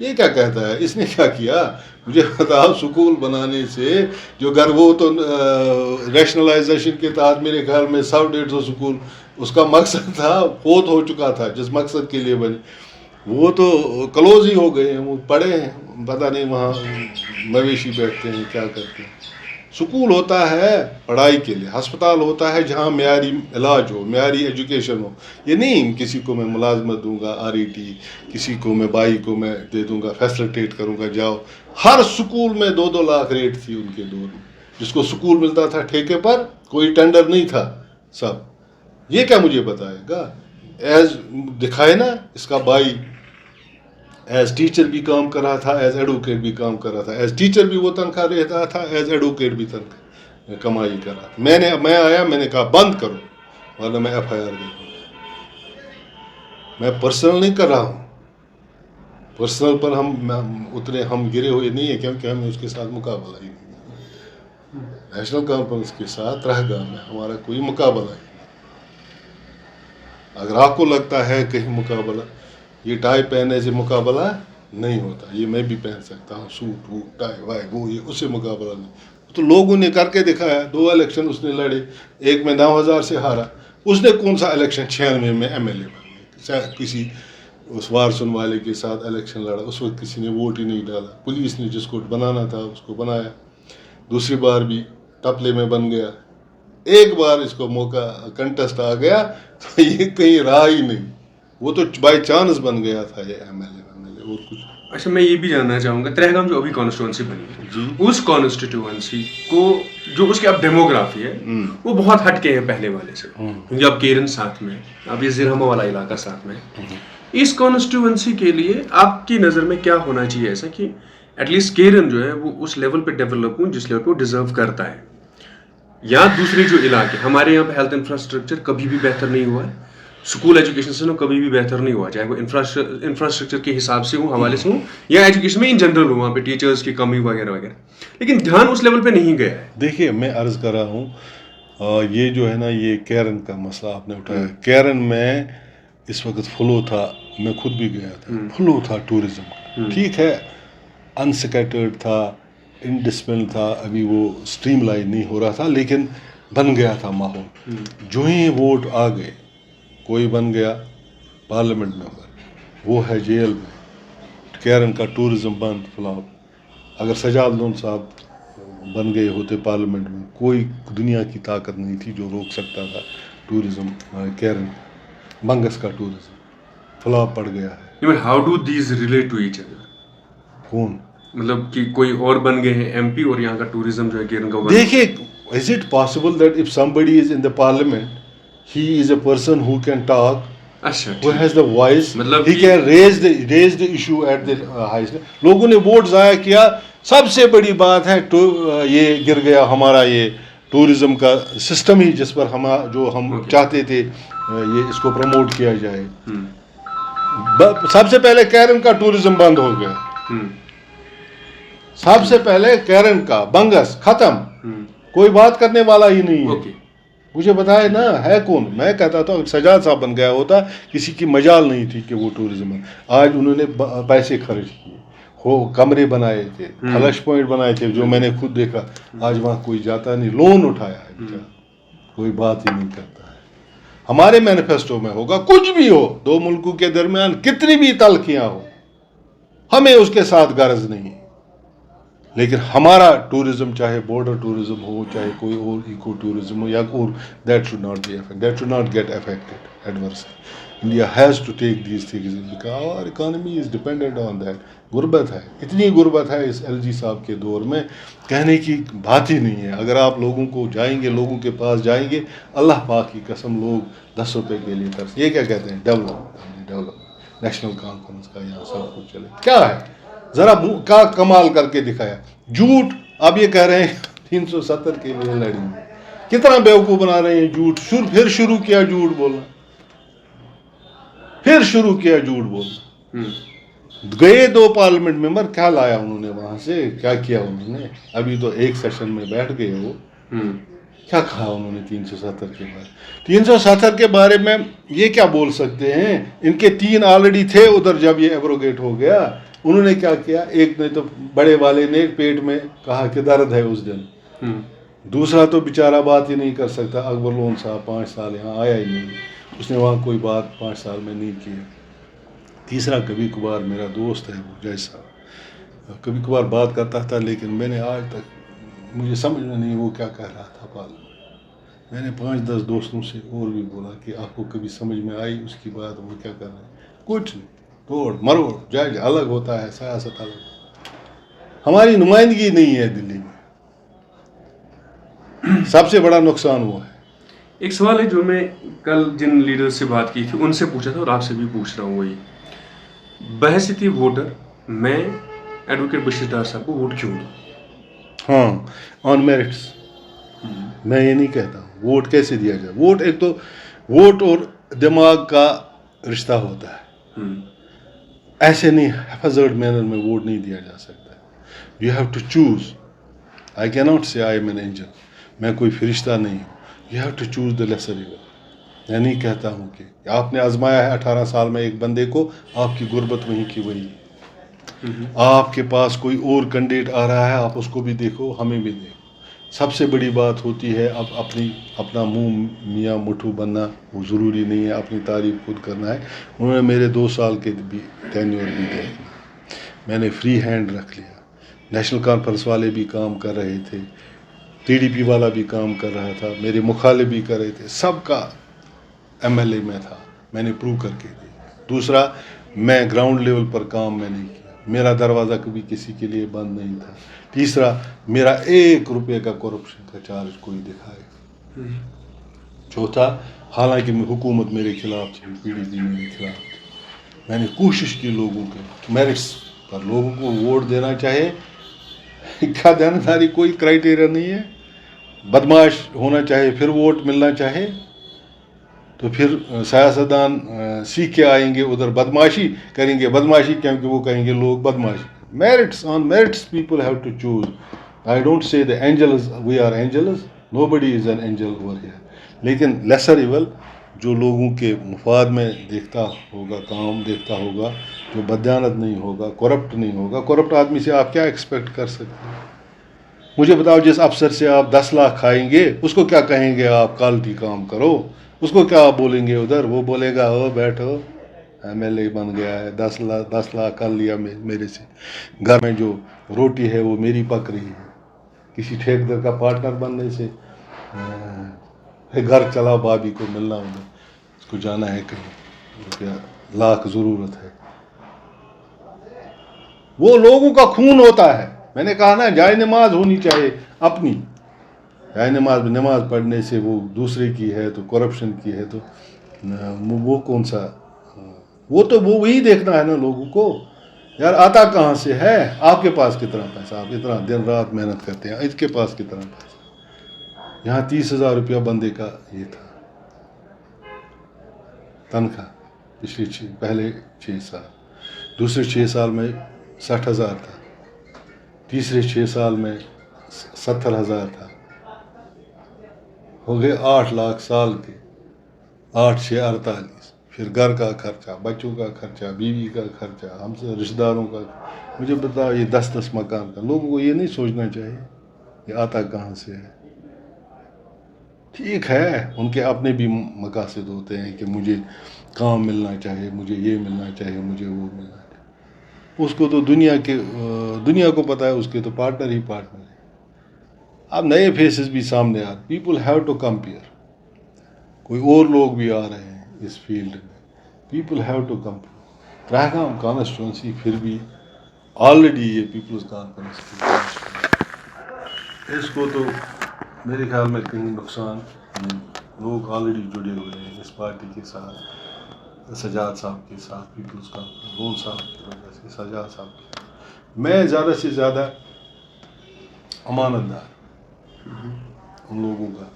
یہ کیا کہتا ہے؟ اس نے کیا کیا؟ مجھے بتاؤ، سکول بنانے سے جو گھر، وہ تو ریشنلائزیشن کے تحت میرے خیال میں 100-150 سکول اس کا مقصد تھا، فوت ہو چکا تھا جس مقصد کے لیے بنے، وہ تو کلوز ہی ہو گئے ہیں، وہ پڑے ہیں، پتہ نہیں وہاں مویشی بیٹھتے ہیں کیا کرتے ہیں. سکول ہوتا ہے پڑھائی کے لیے، ہسپتال ہوتا ہے جہاں معیاری علاج ہو، معیاری ایجوکیشن ہو. یہ نہیں کسی کو میں ملازمت دوں گا RET، کسی کو میں بائی کو میں دے دوں گا، فیسلیٹیٹ کروں گا جاؤ. ہر سکول میں 2-2 لاکھ ریٹ تھی ان کے دور میں. جس کو سکول ملتا تھا ٹھیکے پر، کوئی ٹینڈر نہیں تھا سب. یہ کیا مجھے بتائے گا؟ ایز دکھائے نا، اس کا بھائی ایز ٹیچر بھی کام کر رہا تھا، ایز ایڈوکیٹ بھی کام کر رہا تھا. ایز ٹیچر بھی وہ تنخواہ رہتا تھا، ایز ایڈوکیٹ بھی تنخواہ کمائی کر رہا تھا. میں آیا، میں نے کہا بند کرو ورنہ میں FIR دے دوں گا. میں پرسنل نہیں کر رہا ہوں، پرسنل پر ہم گرے ہوئے نہیں ہیں کیونکہ ہمیں اس کے ساتھ مقابلہ ہی نہیں. نیشنل کانفرنس کے ساتھ رہگاہ میں ہمارا کوئی مقابلہ ہی نہیں. اگر آپ کو لگتا ہے کہیں مقابلہ، یہ ٹائی پہننے سے مقابلہ نہیں ہوتا. یہ میں بھی پہن سکتا ہوں، سوٹ ووٹ ٹائی وائی وہ، یہ اس سے مقابلہ نہیں. تو لوگوں نے کر کے دکھایا. 2 الیکشن اس نے لڑے، ایک میں 9000 سے ہارا. اس نے کون سا الیکشن 96 میں MLA بنا، کسی اس وارسن والے کے ساتھ الیکشن لڑا، اس وقت کسی نے ووٹ ہی نہیں ڈالا. پولیس نے جس کو بنانا تھا اس کو بنایا. دوسری بار بھی ٹپلے میں بن گیا. ایک بار اس کو موقع کنٹیسٹ آ گیا تو یہ کہیں رہا ہی نہیں. وہ تو بائی چانس بن گیا تھا یہ MLA اور کچھ. اچھا، میں یہ بھی جاننا چاہوں گا، ترہگام جو ابھی کانسٹیٹوئنسی بنی ہے، جی، اس کانسٹیٹیوئنسی کو جو اس کی اب ڈیموگرافی ہے وہ بہت ہٹ کے ہے پہلے والے سے، کیونکہ اب کیرن ساتھ میں، اب یہ زرہمہ والا علاقہ ساتھ میں. اس کانسٹیٹیوئنسی کے لیے آپ کی نظر میں کیا ہونا چاہیے ایسا کہ ایٹ لیسٹ کیرن جو ہے وہ اس لیول پہ ڈیولپ ہوں جس لیول پہ وہ ڈیزرو کرتا ہے. یا دوسرے جو علاقے ہمارے یہاں پہ ہیلتھ انفراسٹرکچر کبھی بھی بہتر نہیں ہوا ہے, اسکول ایجوکیشن سسٹم کبھی بھی بہتر نہیں ہوا, چاہے وہ انفراسٹرکچر کے حساب سے ہو, حوالے سے ہو, یا ایجوکیشن میں ان جنرل ہو, وہاں پہ ٹیچرس کی کمی وغیرہ وغیرہ, لیکن دھیان اس لیول پہ نہیں گیا ہے. دیکھیے میں عرض کر رہا ہوں, یہ جو ہے نا یہ کیرن کا مسئلہ آپ نے اٹھایا. کیرن میں اس وقت فلو تھا, میں خود بھی گیا تھا, فلو تھا ٹورزم, ٹھیک ہے, انسکیٹرڈ تھا, انڈسپلن تھا, ابھی وہ اسٹریم لائن نہیں ہو رہا تھا, لیکن بن گیا تھا ماحول. جو ہی ووٹ آ گئے, کوئی بن گیا پارلیمنٹ ممبر, وہ ہے جیل میں, کیرن کا ٹورزم بند, فلاپ. اگر سجاد لون صاحب بن گئے ہوتے پارلیمنٹ میں, کوئی دنیا کی طاقت نہیں تھی جو روک سکتا تھا ٹورزم, کیرن بنگس کا ٹورزم فلاپ پڑ گیا ہے. How do these relate to each other? کون مطلب کہ کوئی اور بن گئے ہیں ایم پی اور یہاں کا ٹورزم جو ہے کیرن کا. دیکھیے, is it possible that if somebody is in the parliament, he is a person who can talk, اچھا who has the voice, مطلب he can raise the issue at the highest. لوگوں نے ووٹ ضائع کیا, سب سے بڑی بات ہے یہ گر گیا ہمارا یہ ٹورزم کا سسٹم ہی, جس پر جو ہم چاہتے تھے یہ اس کو پروموٹ کیا جائے. سب سے پہلے کیرن کا ٹورزم بند ہو گیا, سب سے پہلے کیرن کا, بنگس ختم, کوئی بات کرنے والا ہی نہیں ہے. مجھے بتائے نا ہے کون. میں کہتا تھا سجاد صاحب بن گیا ہوتا, کسی کی مجال نہیں تھی کہ وہ ٹورزم. آج انہوں نے پیسے خرچ کیے, کمرے بنائے تھے, فلش پوائنٹ بنائے تھے, جو میں نے خود دیکھا. آج وہاں کوئی جاتا نہیں, لون اٹھایا ہے, کوئی بات ہی نہیں کرتا ہے. ہمارے مینیفیسٹو میں ہوگا کچھ بھی ہو, دو ملکوں کے درمیان کتنی بھی تلخیاں ہو, ہمیں اس کے ساتھ غرض نہیں, لیکن ہمارا ٹورزم چاہے بارڈر ٹورزم ہو, چاہے کوئی اور ایکو ٹورزم ہو, یا اور that should not get affected adversely. India has to take these things because our economy is dependent on that. غربت ہے, اتنی غربت ہے اس ایل جی صاحب کے دور میں, کہنے کی بات ہی نہیں ہے. اگر آپ لوگوں کو جائیں گے, لوگوں کے پاس جائیں گے, اللہ پاک کی قسم, لوگ 10 روپے کے لیے ترس. یہ کیا کہتے ہیں, ڈیولپ نیشنل کانفرنس کا یہاں سب کچھ چلے. کیا ہے, ذرا کا کمال کر کے دکھایا. جھوٹ, اب یہ کہہ رہے ہیں 370 کے لیے لڑیں گے. کتنا بیوقوف بنا رہے ہیں جھوٹ. پھر شروع کیا جھوٹ بولنا, پھر شروع کیا جھوٹ بولنا. گئے 2 پارلیمنٹ ممبر, کیا لایا انہوں نے وہاں سے, کیا کیا انہوں نے. ابھی تو ایک سیشن میں بیٹھ گئے وہ, کیا کہا انہوں نے 370 کے بارے. 370 کے بارے میں یہ کیا بول سکتے ہیں, ان کے 3 آلریڈی تھے ادھر جب یہ ایبروگیٹ ہو گیا. انہوں نے کیا کیا, ایک نے تو بڑے والے نے پیٹ میں کہا کہ درد ہے اس دن, دوسرا تو بیچارہ بات ہی نہیں کر سکتا. اکبر لون صاحب 5 سال یہاں آیا ہی نہیں, اس نے وہاں کوئی بات 5 سال میں نہیں کی. تیسرا کبھی کبھار میرا دوست ہے وہ جیسا, کبھی کبھار بات کرتا تھا, لیکن میں نے آج تک مجھے سمجھ میں نہیں وہ کیا کہہ رہا تھا. میں نے 5-10 دوستوں سے اور بھی بولا کہ آپ کو کبھی سمجھ میں آئی اس کی بات, وہ کیا کر رہے ہیں. کچھ نہیں, توڑ مروڑ, جج الگ ہوتا ہے, سیاست الگ. ہماری نمائندگی نہیں ہے دلی میں, سب سے بڑا نقصان وہ ہے. ایک سوال ہے جو میں کل جن لیڈر سے بات کی تھی ان سے پوچھا تھا, اور آپ سے بھی پوچھ رہا ہوں, وہی بحیثیت ووٹر میں ایڈوکیٹ بشیر ڈار صاحب کو ووٹ کیوں دوں. ہاں, آن میرٹس. میں یہ نہیں کہتا ہوں ووٹ کیسے دیا جائے. ووٹ ایک تو ووٹ اور دماغ کا رشتہ ہوتا ہے, ایسے نہیں ہیفزرڈ مینر میں ووٹ نہیں دیا جا سکتا. You have to choose. I کی ناٹ سے آئی ایم این اینجل, میں کوئی فرشتہ نہیں ہوں. You have to choose the lesser evil. میں نہیں کہتا ہوں کہ آپ نے آزمایا ہے 18 سال میں ایک بندے کو, آپ کی غربت وہیں کی وہی. آپ کے پاس کوئی اور کینڈیڈیٹ آ رہا ہے, آپ اس کو بھی دیکھو, ہمیں بھی دیکھو. سب سے بڑی بات ہوتی ہے اب اپنا منہ میاں مٹھو بننا وہ ضروری نہیں ہے, اپنی تعریف خود کرنا ہے. انہوں نے میرے 2 سال کے بھی ٹینیور بھی دیکھ لیا, میں نے فری ہینڈ رکھ لیا. نیشنل کانفرنس والے بھی کام کر رہے تھے, ٹی ڈی پی والا بھی کام کر رہا تھا, میرے مخالف بھی کر رہے تھے, سب کا ایم ایل اے میں تھا, میں نے پروو کر کے دیا. دوسرا, میں گراؤنڈ لیول پر کام میں نہیں کیا, میرا دروازہ کبھی کسی کے لیے بند نہیں تھا. تیسرا, میرا 1 روپے کا کرپشن کا چارج کوئی دکھائے. چوتھا, حالانکہ حکومت میرے خلاف تھی, پی ڈی پی میرے خلاف تھی, میں نے کوشش کی لوگوں کے میرٹس پر لوگوں کو ووٹ دینا چاہے کیا دیانتداری کوئی کرائٹیریا نہیں ہے. بدماش ہونا چاہے پھر ووٹ ملنا چاہے تو پھر سیاستدان سیکھ کے آئیں گے ادھر بدماشی کریں گے. بدماشی کیونکہ وہ کہیں گے لوگ بدماشی. Merits on merits people have to choose. I don't say the angels we are angels. Nobody is an angel over here. لیکن لیسر ایول جو لوگوں کے مفاد میں دیکھتا ہوگا, کام دیکھتا ہوگا, جو بدیانت نہیں ہوگا, کرپٹ نہیں ہوگا. کرپٹ آدمی سے آپ کیا ایکسپیکٹ کر سکتے ہیں؟ مجھے بتاؤ جس افسر سے آپ 10 لاکھ کھائیں گے اس کو کیا کہیں گے آپ کوالٹی کام کرو؟ اس کو کیا بولیں گے ادھر؟ وہ بولے گا او بیٹھو ایم ایل اے بن گیا ہے, 10 لاکھ کر لیا میرے سے. گھر میں جو روٹی ہے وہ میری پک رہی ہے. کسی ٹھیکیدار کا پارٹنر بننے سے گھر چلا بابی کو ملنا ادھر, اس کو جانا ہے کہیں, لاکھ ضرورت ہے. وہ لوگوں کا خون ہوتا ہے. میں نے کہا نا جائے نماز ہونی چاہیے اپنی. جائے نماز پڑھنے سے وہ دوسرے کی ہے تو کرپشن کی ہے تو وہ کون سا, وہ تو وہی دیکھنا ہے نا لوگوں کو. یار آتا کہاں سے ہے؟ آپ کے پاس کتنا پیسہ؟ آپ اتنا دن رات محنت کرتے ہیں, اس کے پاس کتنا پیسہ؟ یہاں 30,000 روپیہ بندے کا یہ تھا تنخواہ پہلے 6 سال. دوسرے 6 سال میں 60,000 تھا. تیسرے 6 سال میں 70,000 تھا. ہو گئے 8 لاکھ سال کے. 8 6 48. پھر گھر کا خرچہ, بچوں کا خرچہ, بیوی کا خرچہ, ہم سے رشتہ داروں کا. مجھے بتاؤ یہ 10 مکان کا. لوگوں کو یہ نہیں سوچنا چاہیے یہ آتا کہاں سے ہے. ٹھیک ہے ان کے اپنے بھی مقاصد ہوتے ہیں کہ مجھے کام ملنا چاہیے, مجھے یہ ملنا چاہیے, مجھے وہ ملنا چاہیے. اس کو تو دنیا کو پتہ ہے, اس کے تو پارٹنر ہی پارٹنر ہے. اب نئے فیسز بھی سامنے آ رہے. People have to compare. کوئی اور لوگ بھی آ رہے ہیں اس فیلڈ میں. People have to compare. Trehgam constituency پھر بھی آلریڈی یہ پیپلز کانفرنس کی اس کو تو میرے خیال میں کہیں نقصان نہیں. لوگ آلریڈی جڑے ہوئے ہیں اس پارٹی کے ساتھ, سجاد صاحب کے ساتھ, پیپلز کانفرنس رون صاحب کی وجہ سے, سجاد صاحب کی. میں زیادہ سے زیادہ امانت دار ان لوگوں کا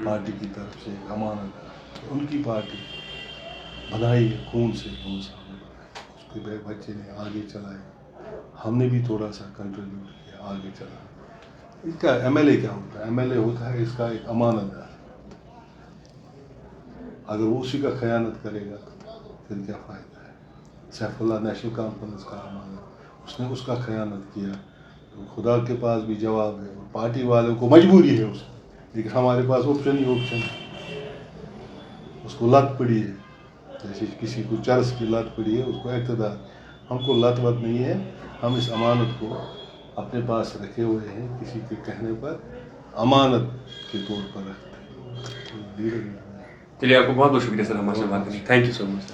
پارٹی کی طرف سے امانت دار. ان کی پارٹی بنائی ہے خون سے, خون صاحب نے بنائی, اس کے بچے نے آگے چلائے. ہم نے بھی تھوڑا سا کنٹریبیوٹ کیا, آگے چلا. اس کا ایم ایل اے کیا ہوتا ہے؟ ایم ایل اے ہوتا ہے اس کا ایک امانت دار. اگر وہ اسی کا خیانت کرے گا پھر کیا فائدہ ہے؟ سیف اللہ نیشنل کانفرنس کا امانت, اس نے اس کا خیانت کیا تو خدا کے پاس بھی جواب ہے. اور پارٹی والوں کو مجبوری ہے اس میں, لیکن ہمارے پاس آپشن ہی آپشن ہے. اس کو لت پڑی ہے, جیسے کسی کو چرس کی لت پڑی ہے, اس کو اقتدار. ہم کو لت وت نہیں ہے. ہم اس امانت کو اپنے پاس رکھے ہوئے ہیں, کسی کے کہنے پر امانت کے طور پر رکھتے ہیں. چلیے آپ کو بہت بہت شکریہ سر ہمارے سے بات کرنے. Thank you so much.